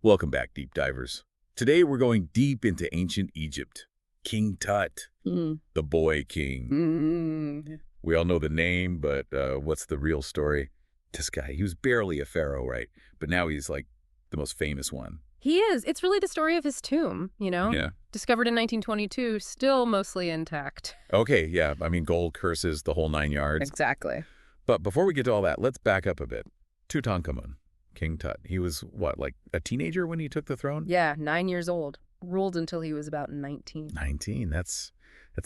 Welcome back, deep divers. Today we're going deep into ancient Egypt. King Tut, Mm. the boy king. Mm. We all know the name, but what's the real story? This guy, he was barely a pharaoh, right? But now he's like the most famous one. He is. It's really the story of his tomb, you know? Yeah. Discovered in 1922, still mostly intact. Okay, yeah. I mean, gold curses, the whole 9 yards. Exactly. But before we get to all that, let's back up a bit. Tutankhamun, King Tut. He was, what, like a teenager when he took the throne? Yeah, 9 years old. Ruled until he was about 19. 19. That's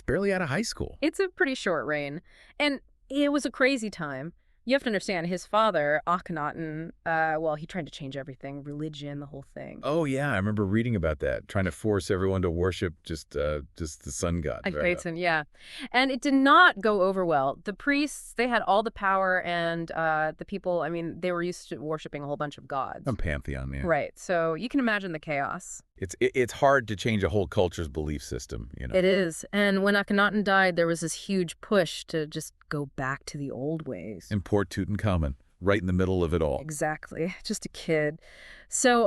barely out of high school. It's a pretty short reign. And it was a crazy time. You have to understand, his father, Akhenaten, well, he tried to change everything, religion, the whole thing. Oh, yeah, I remember reading about that, trying to force everyone to worship just the sun god. Akhenaten, yeah. And it did not go over well. The priests, they had all the power, and the people, I mean, they were used to worshiping a whole bunch of gods. A pantheon, yeah. Right, so you can imagine the chaos. It's hard to change a whole culture's belief system, you know. It is. And when Akhenaten died, there was this huge push to just go back to the old ways. And poor Tutankhamun, right in the middle of it all. Exactly. Just a kid. So,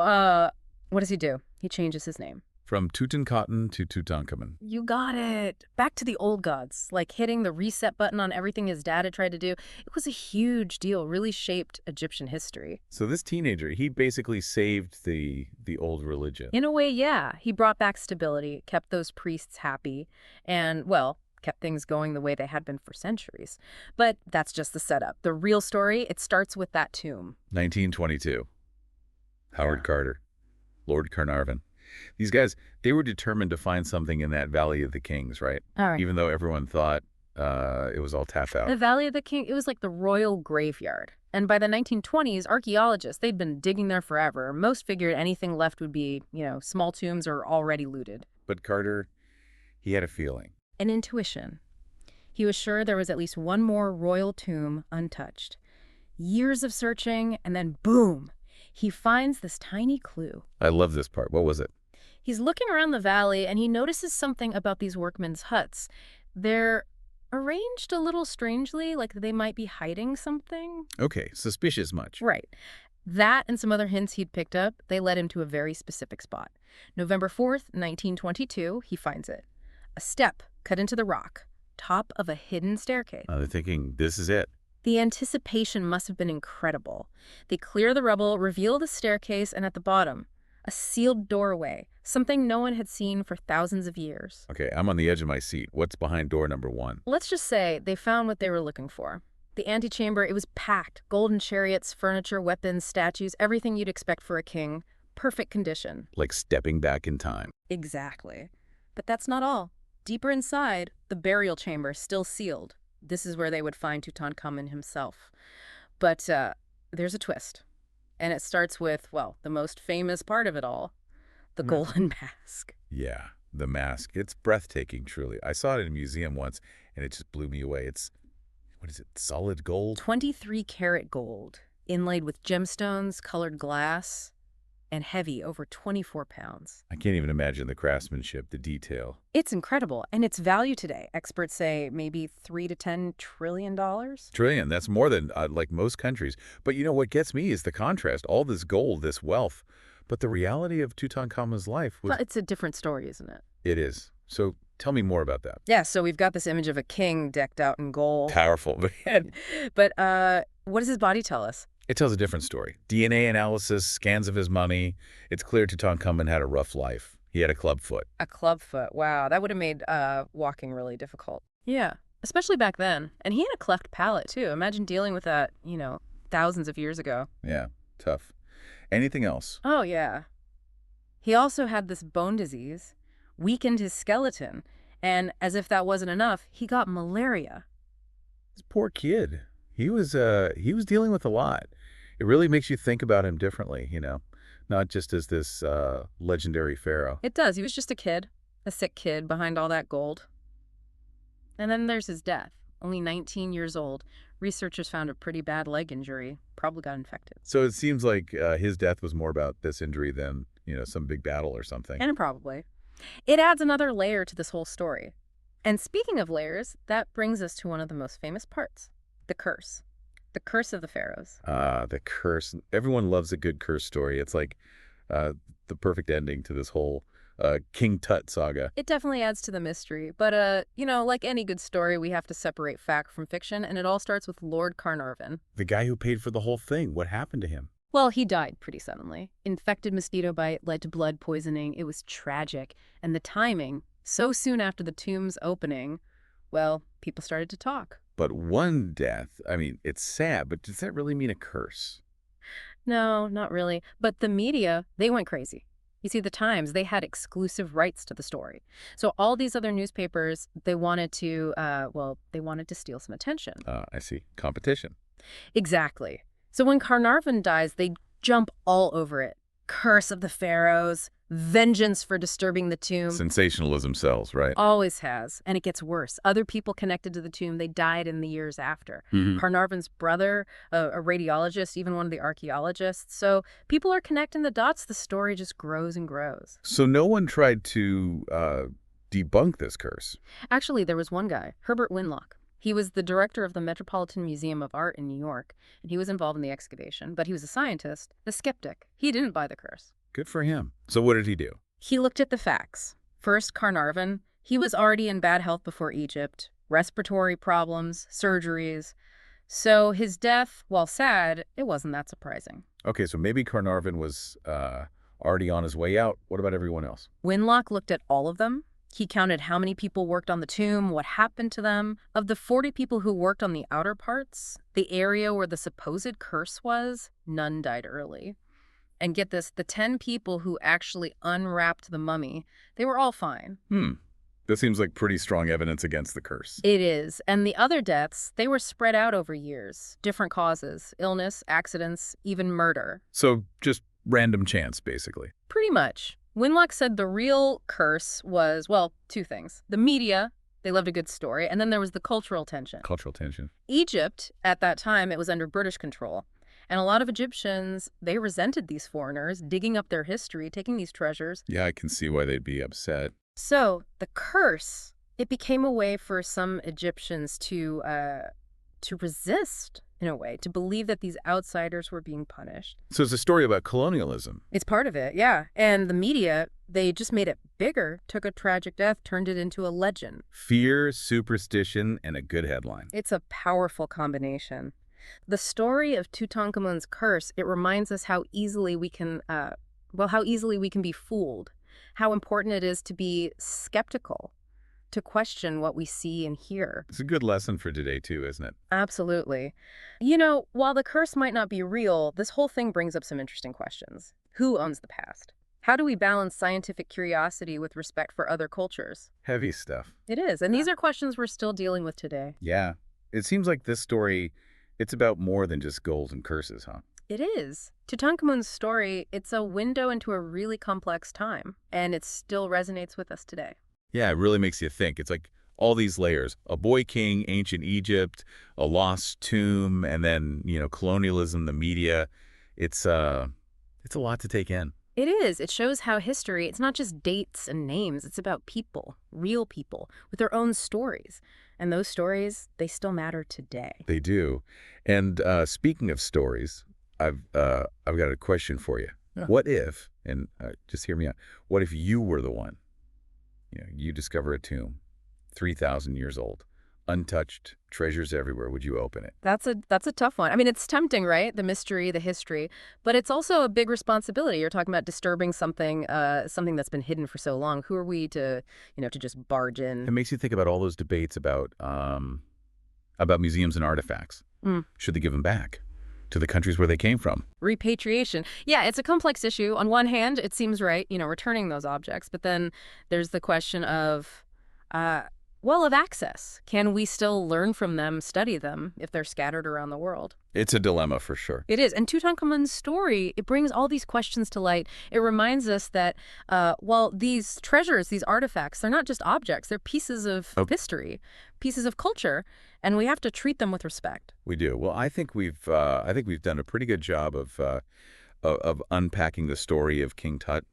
what does he do? He changes his name. From Tutankhaten to Tutankhamun. You got it. Back to the old gods, like hitting the reset button on everything his dad had tried to do. It was a huge deal, really shaped Egyptian history. So this teenager, he basically saved the old religion. In a way, yeah. He brought back stability, kept those priests happy, and, well, kept things going the way they had been for centuries. But that's just the setup. The real story, it starts with that tomb. 1922. Howard Carter, Lord Carnarvon. These guys, they were determined to find something in that Valley of the Kings, right? All right. Even though everyone thought it was all tapped out. The Valley of the King, it was like the royal graveyard. And by the 1920s, archaeologists, they'd been digging there forever. Most figured anything left would be, small tombs or already looted. But Carter, he had a feeling. An intuition. He was sure there was at least one more royal tomb untouched. Years of searching, and then boom, he finds this tiny clue. I love this part. What was it? He's looking around the valley, and he notices something about these workmen's huts. They're arranged a little strangely, like they might be hiding something. Okay, suspicious much. Right. That and some other hints he'd picked up, they led him to a very specific spot. November 4th, 1922, he finds it. A step cut into the rock, top of a hidden staircase. They're thinking, this is it. The anticipation must have been incredible. They clear the rubble, reveal the staircase, and at the bottom, a sealed doorway, something no one had seen for thousands of years. Okay, I'm on the edge of my seat. What's behind door number 1? Let's just say they found what they were looking for. The antechamber, it was packed. Golden chariots, furniture, weapons, statues, everything you'd expect for a king. Perfect condition. Like stepping back in time. Exactly. But that's not all. Deeper inside, the burial chamber, still sealed. This is where they would find Tutankhamun himself. But there's a twist. And it starts with, well, the most famous part of it all, the golden mask. Yeah, the mask. It's breathtaking, truly. I saw it in a museum once, and it just blew me away. It's, what is it, solid gold? 23-karat gold, inlaid with gemstones, colored glass, and heavy, over 24 pounds. I can't even imagine the craftsmanship, the detail. It's incredible, and its value today, experts say maybe $3 to $10 trillion. Trillion, that's more than like most countries. But you know what gets me is the contrast, all this gold, this wealth. But the reality of Tutankhamun's life was... Well, it's a different story, isn't it? It is. So tell me more about that. Yeah, so we've got this image of a king decked out in gold. Powerful. But what does his body tell us? It tells a different story. DNA analysis, scans of his mummy. It's clear Tutankhamun had a rough life. He had a club foot. A club foot. Wow, that would have made walking really difficult. Yeah, especially back then. And he had a cleft palate, too. Imagine dealing with that, thousands of years ago. Yeah, tough. Anything else? Oh, yeah. He also had this bone disease, weakened his skeleton, and as if that wasn't enough, he got malaria. This poor kid. He was dealing with a lot. It really makes you think about him differently, not just as this legendary pharaoh. It does. He was just a kid, a sick kid behind all that gold. And then there's his death. Only 19 years old. Researchers found a pretty bad leg injury. Probably got infected. So it seems like his death was more about this injury than, some big battle or something. And probably. It adds another layer to this whole story. And speaking of layers, that brings us to one of the most famous parts. The curse. The curse of the pharaohs. The curse. Everyone loves a good curse story. It's like Uh, the perfect ending to this whole King Tut saga. It definitely adds to the mystery, but, like any good story, we have to separate fact from fiction, and it all starts with Lord Carnarvon. The guy who paid for the whole thing, what happened to him? Well, he died pretty suddenly. Infected mosquito bite led to blood poisoning. It was tragic. And the timing, so soon after the tomb's opening, well, people started to talk. But one death, I mean, it's sad, but does that really mean a curse? No, not really. But the media, they went crazy. You see, the Times, they had exclusive rights to the story. So all these other newspapers, they wanted to, they wanted to steal some attention. I see. Competition. Exactly. So when Carnarvon dies, they jump all over it. Curse of the pharaohs, vengeance for disturbing the tomb. Sensationalism sells, right? Always has, and it gets worse. Other people connected to the tomb, they died in the years after. Mhm. Carnarvon's brother, a radiologist, even one of the archaeologists. So people are connecting the dots. The story just grows and grows. So no one tried to debunk this curse. Actually, there was one guy, Herbert Winlock. He was the director of the Metropolitan Museum of Art in New York, and he was involved in the excavation, but he was a scientist, a skeptic. He didn't buy the curse. Good for him. So what did he do? He looked at the facts. First, Carnarvon. He was already in bad health before Egypt. Respiratory problems, surgeries. So his death, while sad, it wasn't that surprising. Okay, so maybe Carnarvon was already on his way out. What about everyone else? Winlock looked at all of them. He counted how many people worked on the tomb, what happened to them. Of the 40 people who worked on the outer parts, the area where the supposed curse was, none died early. And get this, the 10 people who actually unwrapped the mummy, they were all fine. This seems like pretty strong evidence against the curse. It is. And the other deaths, they were spread out over years. Different causes, illness, accidents, even murder. So just random chance, basically. Pretty much. Winlock said the real curse was, well, two things. The media, they loved a good story, and then there was the cultural tension. Cultural tension. Egypt, at that time, it was under British control. And a lot of Egyptians, they resented these foreigners, digging up their history, taking these treasures. Yeah, I can see why they'd be upset. So the curse, it became a way for some Egyptians to resist, in a way, to believe that these outsiders were being punished. So it's a story about colonialism. It's part of it, yeah. And the media, they just made it bigger, took a tragic death, turned it into a legend. Fear, superstition, and a good headline. It's a powerful combination. The story of Tutankhamun's curse, it reminds us how easily we can, be fooled, how important it is to be skeptical, to question what we see and hear. It's a good lesson for today, too, isn't it? Absolutely. While the curse might not be real, this whole thing brings up some interesting questions. Who owns the past? How do we balance scientific curiosity with respect for other cultures? Heavy stuff. It is, and these are questions we're still dealing with today. Yeah. It seems like this story, it's about more than just goals and curses, huh? It is. Tutankhamun's story, it's a window into a really complex time, and it still resonates with us today. Yeah, it really makes you think. It's like all these layers. A boy king, ancient Egypt, a lost tomb, and then, colonialism, the media. It's a lot to take in. It is. It shows how history, it's not just dates and names. It's about people, real people, with their own stories. And those stories, they still matter today. They do. And speaking of stories, I've got a question for you. Yeah. What if, and just hear me out, what if you were the one? You discover a tomb, 3,000 years old, untouched, treasures everywhere. Would you open it? That's a tough one. I mean, it's tempting, right? The mystery, the history, but it's also a big responsibility. You're talking about disturbing something that's been hidden for so long. Who are we to just barge in? It makes you think about all those debates about museums and artifacts. Should they give them back to the countries where they came from? Repatriation. Yeah, it's a complex issue. On one hand, it seems right, returning those objects. But then there's the question of access. Can we still learn from them, study them, if they're scattered around the world? It's a dilemma for sure. It is. And Tutankhamun's story, it brings all these questions to light. It reminds us that, these treasures, these artifacts, they're not just objects. They're pieces of history, pieces of culture, and we have to treat them with respect. We do. Well, I think we've done a pretty good job of unpacking the story of King Tut,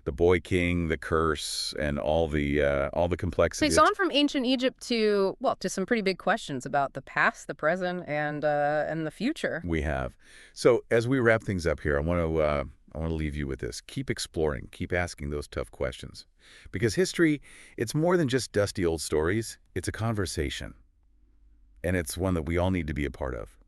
the boy king, the curse, and all the complexities. So it's on from ancient Egypt to some pretty big questions about the past, the present, and the future. We have. So as we wrap things up here, I want I want to leave you with this. Keep exploring. Keep asking those tough questions. Because history, it's more than just dusty old stories. It's a conversation. And it's one that we all need to be a part of.